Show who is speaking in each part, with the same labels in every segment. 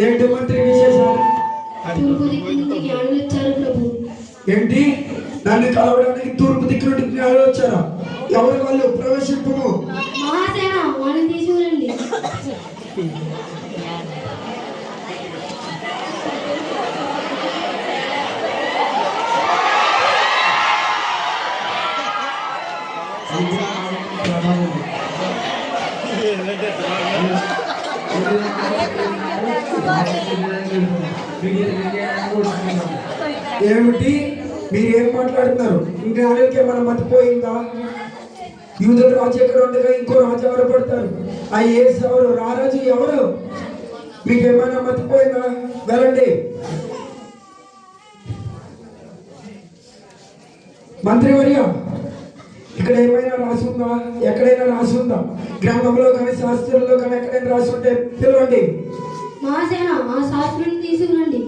Speaker 1: ఏంటి మంత్రి విశేషాలు? ఏంటి నన్ను కలవడానికి తూర్పు దిక్కు నుండి జ్ఞానులు వచ్చారా? ఎవరు వాళ్ళు? ప్రవేశింపము. ఏమిటి మీరేం మాట్లాడుతున్నారు? ఇంకా అనిల్కి ఏమైనా మర్చిపోయిందా? యూదుల రాజు ఎక్కడ ఉండగా ఇంకో రాజు ఎవరు పడతారు? ఆ యేసు ఎవరు? రారాజు ఎవరు? మీకేమైనా మర్చిపోయిందా? వెళ్ళండి. మంత్రివర్య, ఇక్కడ ఏమైనా రాసి ఉందా? ఎక్కడైనా రాసి ఉందా? గ్రంథంలో కానీ శాస్త్రంలో కానీ ఎక్కడైనా రాసి ఉంటే పిలవండి.
Speaker 2: మహాసేన ఆ శాస్త్రుని తీసుకురండి.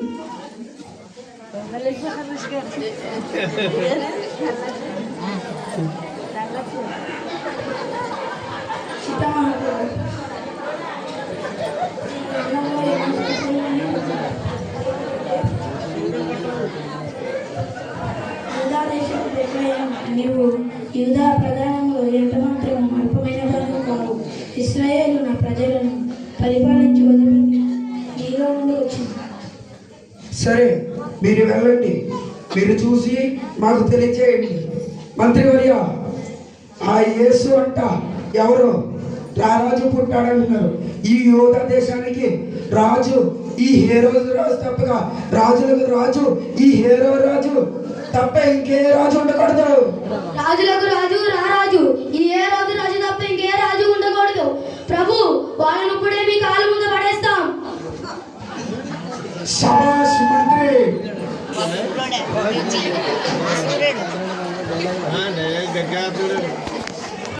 Speaker 3: నీవు యూదా ప్రధానంలో ఎంత మాత్రం అల్పమైన వారు కావు. ఇశ్రాయేలు నా ప్రజలను పరిపాలించి నీలో ఉండి వచ్చింది.
Speaker 1: సరే, మీరు వెళ్ళండి. మీరు చూసి మాకు తెలియచేయండి. మంత్రివర్య, ఆ యేసు అంట ఎవరు? రారాజు పుట్టాడంటున్నారు. ఈ యోధా దేశానికి రాజు ఈ హేరోదు రాజు తప్పగా, రాజులకు రాజు ఈ హేరో రాజు తప్ప ఇంకే రాజు ఉండకూడదు.
Speaker 2: రాజులకు రాజు రారాజు ఈ ఏ రోజు రాజు తప్ప ఇంకే రాజు ఉండకూడదు. ప్రభు, వాళ్ళను ఇప్పుడే మీ కాళ్ళ ముందు పడేస్తాం.
Speaker 1: శభాష్ మంత్రి.